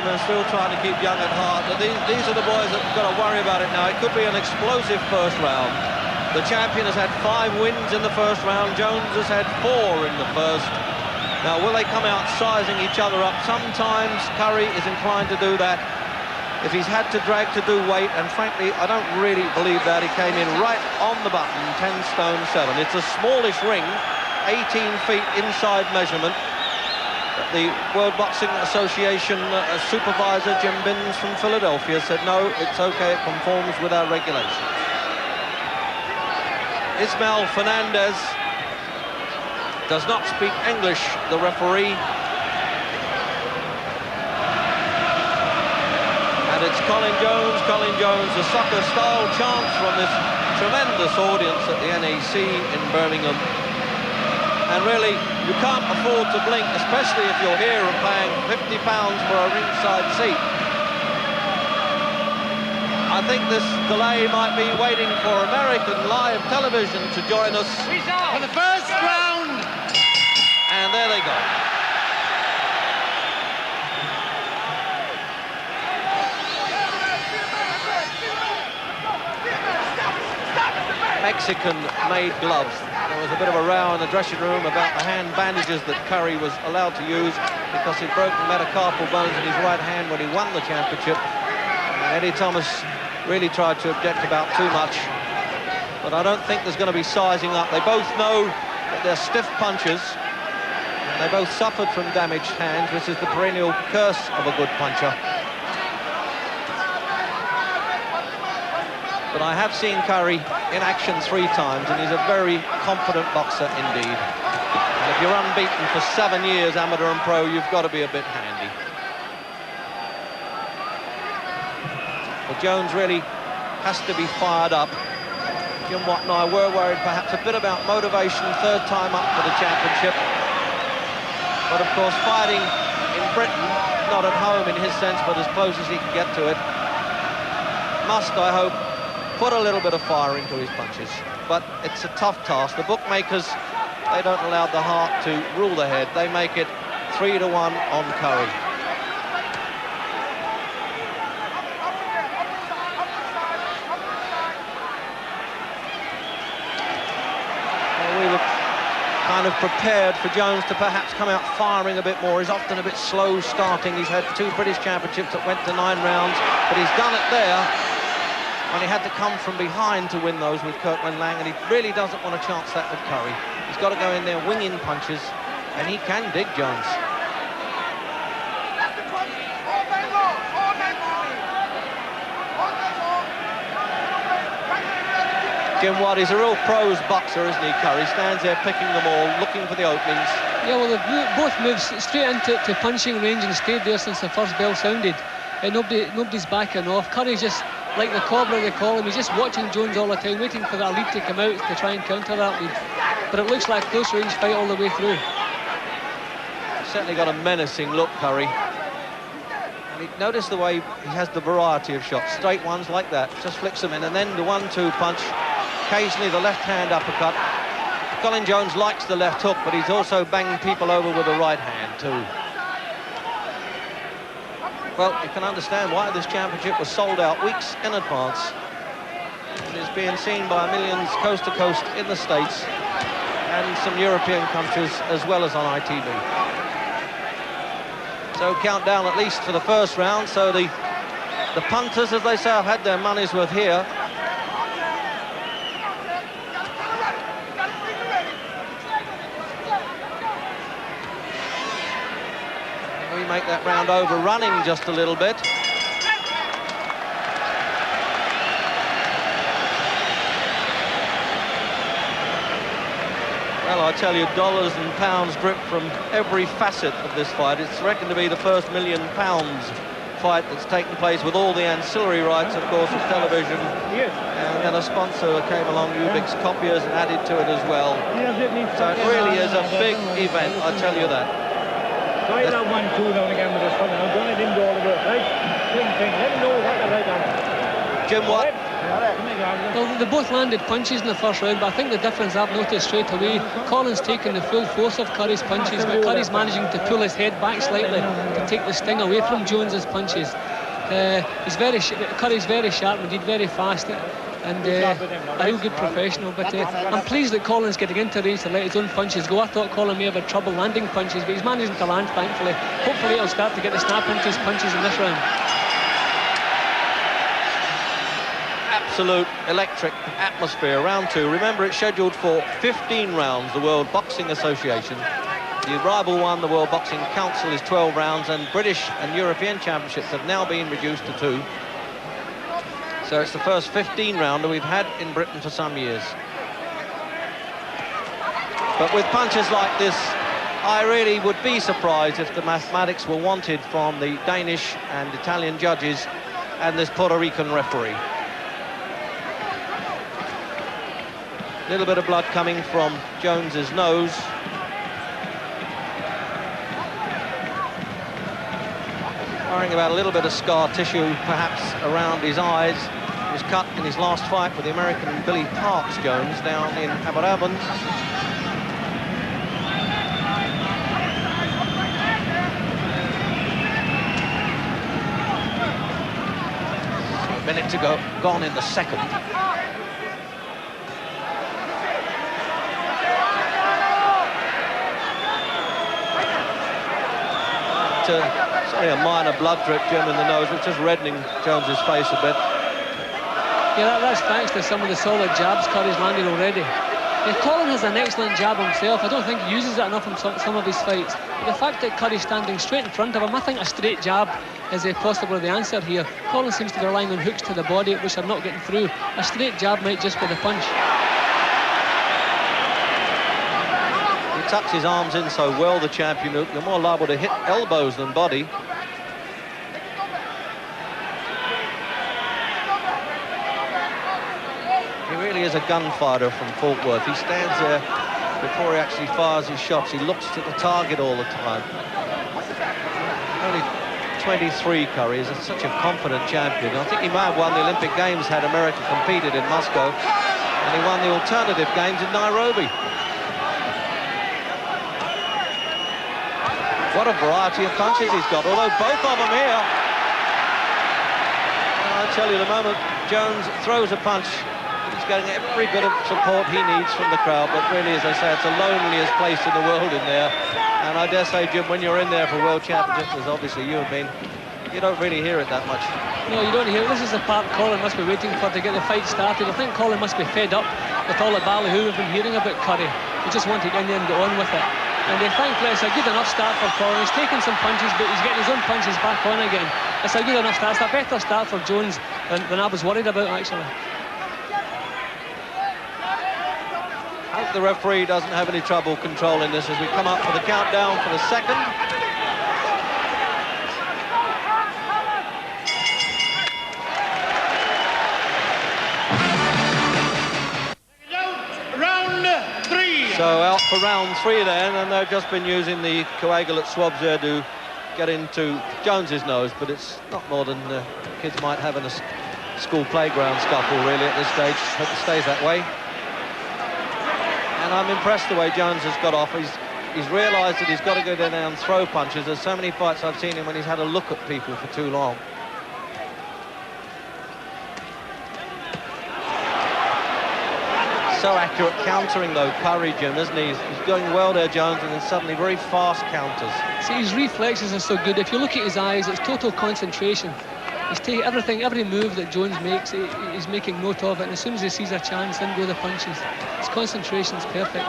and still trying to keep young at heart. But these are the boys that have got to worry about it now. It could be an explosive first round. The champion has had 5 wins in the first round. Jones has had 4 in the first. Now, will they come out sizing each other up? Sometimes Curry is inclined to do that if he's had to drag to do weight, and frankly, I don't really believe that. He came in right on the button, 10 stone 7. It's a smallish ring, 18 feet inside measurement. But the World Boxing Association supervisor, Jim Binns from Philadelphia, said, no, it's okay, it conforms with our regulations. Ismael Fernandez does not speak English, the referee. And it's Colin Jones. Colin Jones, the soccer-style chants from this tremendous audience at the NEC in Birmingham. And really, you can't afford to blink, especially if you're here and paying £50 for a ringside seat. I think this delay might be waiting for American live television to join us for the first round. And there they go. Mexican-made gloves. There was a bit of a row in the dressing room about the hand bandages that Curry was allowed to use because he'd broken metacarpal bones in his right hand when he won the championship. And Eddie Thomas really tried to object about too much. But I don't think there's going to be sizing up. They both know that they're stiff punchers. And they both suffered from damaged hands, which is the perennial curse of a good puncher. But I have seen Curry in action 3 times, and he's a very confident boxer indeed. And if you're unbeaten for 7 years, amateur and pro, you've got to be a bit handy. But Jones really has to be fired up. Jim Watt and I were worried perhaps a bit about motivation, 3rd time up for the championship. But of course, fighting in Britain, not at home in his sense, but as close as he can get to it, must, I hope, put a little bit of fire into his punches. But it's a tough task. The bookmakers, they don't allow the heart to rule the head. They make it 3-1 on Curry. Well, we were kind of prepared for Jones to perhaps come out firing a bit more. He's often a bit slow starting. He's had 2 British championships that went to 9 rounds, but he's done it there. And he had to come from behind to win those with Kirkland Lang, and he really doesn't want to chance that with Curry. He's got to go in there winging punches, and he can dig Jones. Jim Watt is a real pros boxer, isn't he, Curry? Stands there picking them all, looking for the openings. Yeah, well, they've both moved straight into punching range and stayed there since the first bell sounded. And nobody's backing off. Curry's just like the cobra, they call him. He's just watching Jones all the time, waiting for that lead to come out to try and counter that lead. But it looks like close range fight all the way through. He's certainly got a menacing look, Curry. And notice the way he has the variety of shots. Straight ones like that, just flicks them in, and then the 1-2 punch. Occasionally the left hand uppercut. Colin Jones likes the left hook, but he's also banging people over with the right hand too. Well, you can understand why this championship was sold out weeks in advance. It is being seen by millions coast to coast in the States and some European countries as well as on ITV. So countdown at least for the first round. So the punters, as they say, have had their money's worth here. We make that round over running just a little bit. Well, I tell you, dollars and pounds drip from every facet of this fight. It's reckoned to be the first £1 million fight that's taken place, with all the ancillary rights, of course, of television. And then a sponsor came along, Ubix Copiers, and added to it as well. So it really is a big event, I tell you that. Try that 1-2 now and again with this fella. Now don't let him go all the way, right? Thing. Let him know what the right on. Jim Watt Well, they both landed punches in the first round, but I think the difference I've noticed straight away, Colin's taking the full force of Curry's punches, but Curry's managing to pull his head back slightly to take the sting away from Jones's punches. Curry's very sharp indeed, very fast, and a real good professional. But I'm pleased that Colin's getting into range to let his own punches go. I thought Colin may have had trouble landing punches, but he's managing to land, thankfully. Hopefully he'll start to get the snap into his punches in this round. Absolute electric atmosphere. Round 2. Remember, it's scheduled for 15 rounds, the World Boxing Association. The rival one, the World Boxing Council, is 12 rounds, and British and European championships have now been reduced to 2. So it's the first 15 rounder we've had in Britain for some years. But with punches like this, I really would be surprised if the mathematics were wanted from the Danish and Italian judges and this Puerto Rican referee. A little bit of blood coming from Jones's nose. Worrying about a little bit of scar tissue, perhaps, around his eyes. He was cut in his last fight with the American Billy Parks Jones down in Abu Dhabi. A minute to go, gone in the second. Sorry, a minor blood drip, Jim, in the nose, which is reddening Jones's face a bit. Yeah, that's thanks to some of the solid jabs Curry's landed already. Colin has an excellent jab himself. I don't think he uses it enough in some of his fights. But the fact that Curry's standing straight in front of him, I think a straight jab is possibly the answer here. Colin seems to be relying on hooks to the body, which are not getting through. A straight jab might just be the punch. He tucks his arms in so well, the champion. You're more liable to hit elbows than body. He really is a gunfighter from Fort Worth. He stands there before he actually fires his shots. He looks to the target all the time. Only 23, Curry is such a confident champion. I think he may have won the Olympic Games had America competed in Moscow, and he won the alternative games in Nairobi. What a variety of punches he's got, although both of them here. I'll tell you, the moment Jones throws a punch, he's getting every bit of support he needs from the crowd. But really, as I say, it's the loneliest place in the world in there. And I dare say, Jim, when you're in there for World Championships, as obviously you have been, you don't really hear it that much. No, you don't hear it. This is the part Colin must be waiting for to get the fight started. I think Colin must be fed up with all the ballyhoo we've been hearing about Curry. He just wanted in there and get on with it. And thankfully, it's a good enough start for Colin. He's taking some punches, but he's getting his own punches back on again. It's a good enough start. It's a better start for Jones than I was worried about, actually. I hope the referee doesn't have any trouble controlling this as we come up for the countdown for the second. So out for round 3 then, and they've just been using the coagulant swabs there to get into Jones's nose, but it's not more than kids might have in a school playground scuffle really at this stage. Hope it stays that way. And I'm impressed the way Jones has got off. He's realised that he's got to go down and throw punches. There's so many fights I've seen him when he's had a look at people for too long. So accurate countering though, Curry, Jim, isn't he? He's going well there, Jones, and then suddenly very fast counters. See, his reflexes are so good. If you look at his eyes, it's total concentration. He's taking everything, every move that Jones makes, he's making note of it, and as soon as he sees a chance, then go the punches. His concentration's perfect.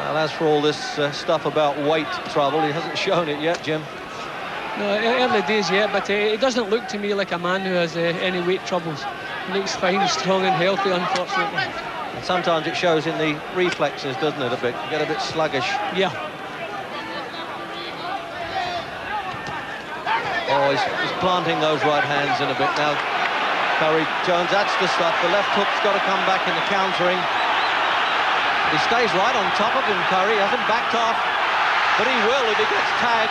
Well, as for all this stuff about weight trouble, he hasn't shown it yet, Jim. No, early days yet, but it doesn't look to me like a man who has any weight troubles. He looks fine, strong and healthy, unfortunately. And sometimes it shows in the reflexes, doesn't it, a bit? You get a bit sluggish. Yeah. Oh, he's planting those right hands in a bit now. Curry, Jones, that's the stuff. The left hook's got to come back in the countering. He stays right on top of him, Curry. He hasn't backed off, but he will if he gets tagged.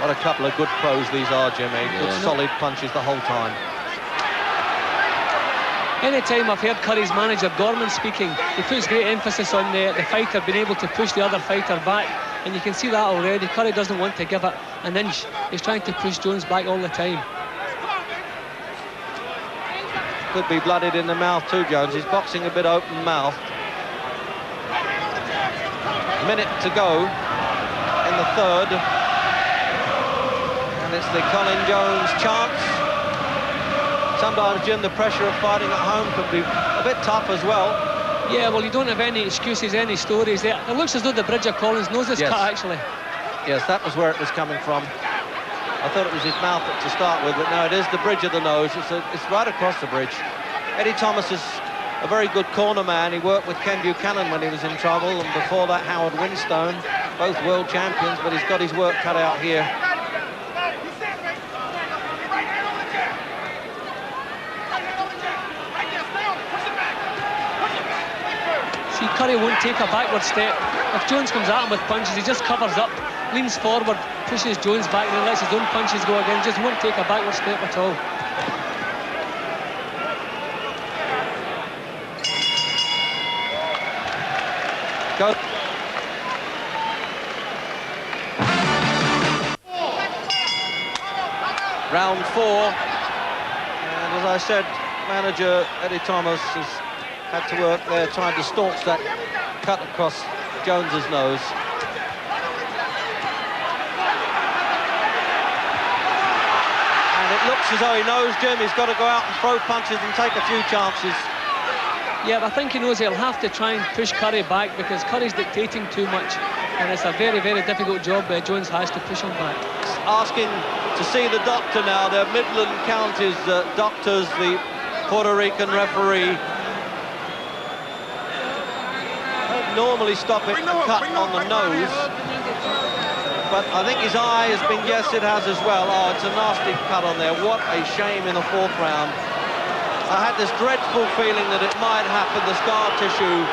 What a couple of good pros these are, Jimmy. Good solid punches the whole time. Any time I've heard Curry's manager Gorman speaking, he puts great emphasis on the fighter being able to push the other fighter back, and you can see that already. Curry doesn't want to give it an inch. He's trying to push Jones back all the time. Could be blooded in the mouth too, Jones. He's boxing a bit open-mouthed. Minute to go in the third. And it's the Colin Jones chance. Sometimes, Jim, the pressure of fighting at home can be a bit tough as well. Yeah, well, you don't have any excuses, any stories there. It looks as though the bridge of Collins knows his cut, actually. Yes, that was where it was coming from. I thought it was his mouth to start with, but no, it is the bridge of the nose. It's right across the bridge. Eddie Thomas is a very good corner man. He worked with Ken Buchanan when he was in trouble, and before that, Howard Winstone, both world champions, but he's got his work cut out here. See, Curry won't take a backward step. If Jones comes at him with punches, he just covers up, leans forward, pushes Jones back, and then lets his own punches go again. Just won't take a backward step at all. Go. Round 4. And as I said, manager Eddie Thomas has had to work there trying to staunch that cut across Jones's nose. And it looks as though he knows, Jim, he's got to go out and throw punches and take a few chances. Yeah, but I think he knows he'll have to try and push Curry back because Curry's dictating too much, and it's a very, very difficult job Jones has to push him back. Asking to see the doctor now, the Midland Counties doctors, the Puerto Rican referee. Normally stop it and cut on the nose, but I think his eye has been, yes, it has as well. Oh, it's a nasty cut on there. What a shame in the 4th round. I had this dreadful feeling that it might happen, the scar tissue.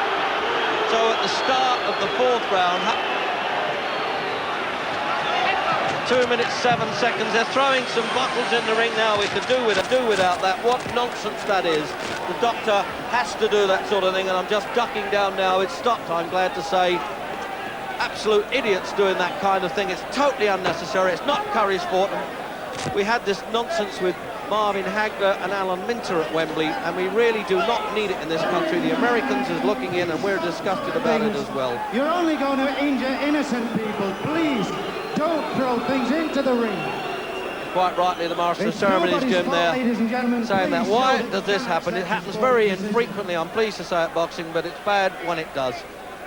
So at the start of the 4th round, 2 minutes 7 seconds. They're throwing some bottles in the ring now. We could do without that. What nonsense that is. The doctor has to do that sort of thing, and I'm just ducking down now. It's stopped, I'm glad to say. Absolute idiots doing that kind of thing. It's totally unnecessary. It's not Curry's fault. We had this nonsense with Marvin Hagler and Alan Minter at Wembley, and we really do not need it in this country. The Americans is looking in, and we're disgusted about it as well. You're only going to injure innocent people. Please don't throw things into the ring. Quite rightly, the Master of Ceremonies, Jim, there saying that. Why does this happen? It happens very infrequently, I'm pleased to say, at boxing, but it's bad when it does.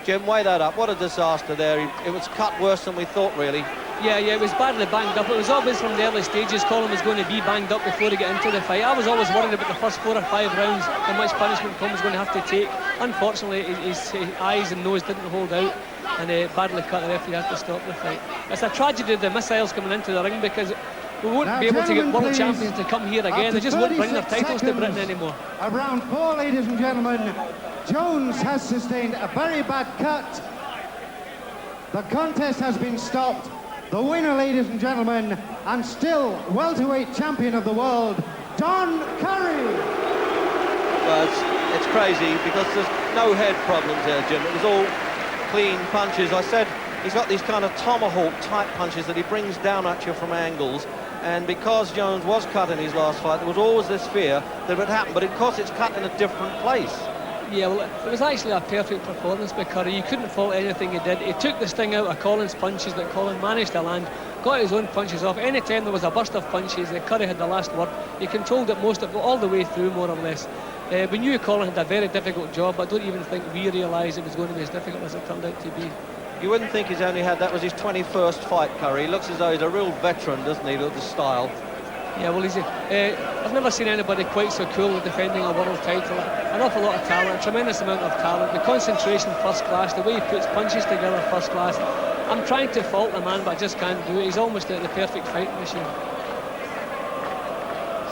Jim, weigh that up. What a disaster there. It was cut worse than we thought, really. Yeah, it was badly banged up. It was obvious from the early stages Colin was going to be banged up before he got into the fight. I was always worried about the first 4 or 5 rounds, how much punishment Colin was going to have to take. Unfortunately, his eyes and nose didn't hold out, and badly cut. The referee had to stop the fight. It's a tragedy the missiles coming into the ring, because we won't be able to get world champions to come here again. They just won't bring their titles to Britain anymore. Round 4, ladies and gentlemen. Jones has sustained a very bad cut. The contest has been stopped. The winner, ladies and gentlemen, and still welterweight champion of the world, Don Curry. Well, it's crazy because there's no head problems there, Jim. It was all clean punches. I said he's got these kind of tomahawk type punches that he brings down at you from angles, and because Jones was cut in his last fight, there was always this fear that it would happen, but of course it's cut in a different place. Yeah, well, it was actually a perfect performance by Curry. You couldn't fault anything he did. He took the sting out of Colin's punches that Colin managed to land, got his own punches off. Any time there was a burst of punches, Curry had the last word. He controlled it most of it, all the way through, more or less. We knew Colin had a very difficult job, but I don't even think we realised it was going to be as difficult as it turned out to be. You wouldn't think he's only had, that was his 21st fight, Curry. He looks as though he's a real veteran, doesn't he, with the style. Yeah, well, I've never seen anybody quite so cool with defending a world title. An awful lot of talent, a tremendous amount of talent. The concentration, first class. The way he puts punches together, first class. I'm trying to fault the man, but I just can't do it. He's almost the perfect fighting machine.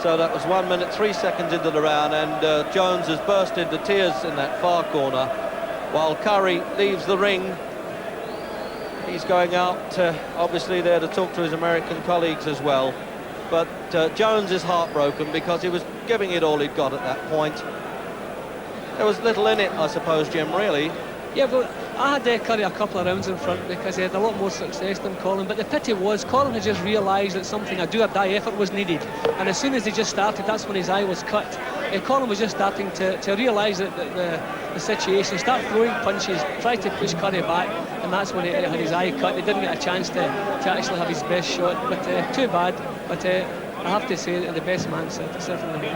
So that was 1 minute 3 seconds into the round, and Jones has burst into tears in that far corner, while Curry leaves the ring. He's going out, obviously, there to talk to his American colleagues as well. But Jones is heartbroken because he was giving it all he'd got at that point. There was little in it, I suppose, Jim, really. Yeah, but I had Curry a couple of rounds in front because he had a lot more success than Colin. But the pity was, Colin had just realised that something, a do-or-die effort was needed. And as soon as he just started, that's when his eye was cut. Colin was just starting to realise that the situation, start throwing punches, try to push Curry back, and that's when he had his eye cut. He didn't get a chance to actually have his best shot. But too bad. But I have to say that the best man certainly.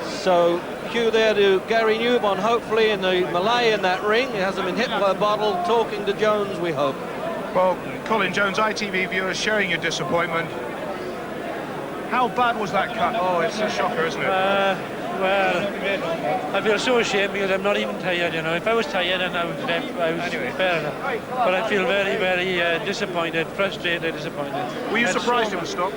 So cue there to Gary Newbon, hopefully in the Malay in that ring. He hasn't been hit by a bottle, talking to Jones, we hope. Well, Colin Jones, ITV viewers, sharing your disappointment. How bad was that cut? Oh, it's a shocker, isn't it? Well, I feel so ashamed because I'm not even tired, you know. If I was tired and I was anyway, fair enough. But I feel very, very disappointed, frustrated, disappointed. Were you surprised it was stopped?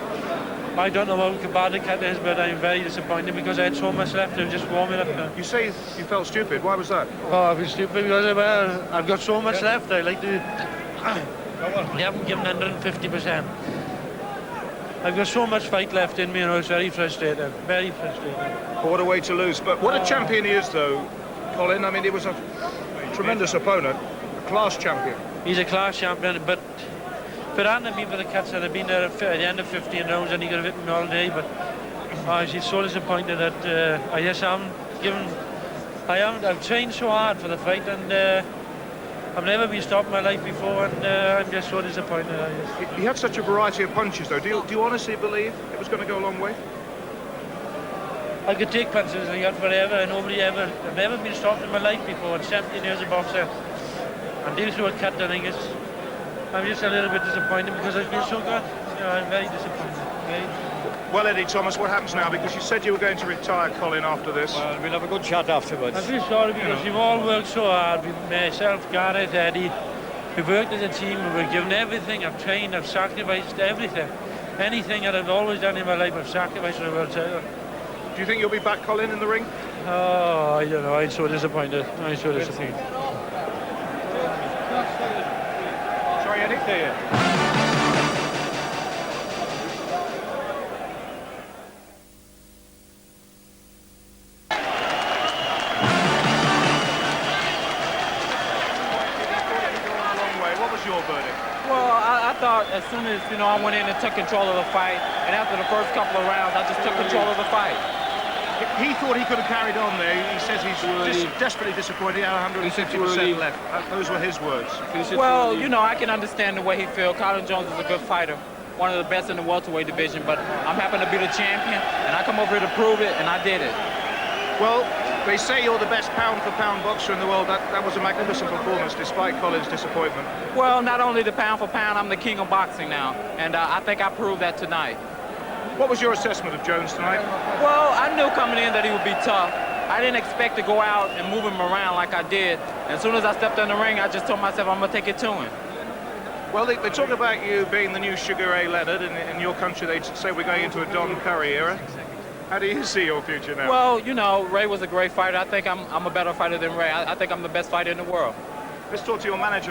I don't know how bad the cut is, but I'm very disappointed because I had so much left. I was just warming up now. You say you felt stupid. Why was that? Oh, I was stupid because I've got so much left. I like to... They haven't given 150%. I've got so much fight left in me, and I was very frustrated. Very frustrated. Well, what a way to lose. But what a champion he is, though, Colin. I mean, it was a tremendous opponent, a class champion. He's a class champion, but if it hadn't been for the cuts, I'd have been there at the end of 15 rounds and he could have hit me all day. But I was so disappointed that I just haven't given... I've trained so hard for the fight, and I've never been stopped in my life before, and I'm just so disappointed. He had such a variety of punches, though. Do you honestly believe it was going to go a long way? I could take punches I got forever, and I've never been stopped in my life before, in 17 years of boxing. And dealing through a cut, I think I'm just a little bit disappointed because I feel so good. You know, I'm very disappointed. Well, Eddie Thomas, what happens now? Because you said you were going to retire, Colin, after this. Well, we'll have a good chat afterwards. I feel sorry because you've all worked so hard. Myself, Gareth, Eddie. We've worked as a team. We've given everything. I've trained. I've sacrificed everything. Anything that I've always done in my life, I've sacrificed for the world title. Do you think you'll be back, Colin, in the ring? Oh, I don't know. I'm so disappointed. I'm so disappointed. Sorry, Eddie. I thought as soon as, I went in and took control of the fight, and after the first couple of rounds, I just took control of the fight. He thought he could have carried on there. He says he's desperately disappointed. He had 150% left. Those were his words. Well, I can understand the way he feels. Colin Jones is a good fighter, one of the best in the welterweight division, but I'm happy to be the champion, and I come over here to prove it, and I did it. Well, they say you're the best pound-for-pound boxer in the world. That was a magnificent performance, despite Colin's disappointment. Well, not only the pound-for-pound, I'm the king of boxing now, and I think I proved that tonight. What was your assessment of Jones tonight? Well, I knew coming in that he would be tough. I didn't expect to go out and move him around like I did. And as soon as I stepped in the ring, I just told myself I'm going to take it to him. Well, they talk about you being the new Sugar Ray Leonard. In your country, they say we're going into a Don Curry era. How do you see your future now? Well, Ray was a great fighter. I think I'm a better fighter than Ray. I think I'm the best fighter in the world. Let's talk to your manager.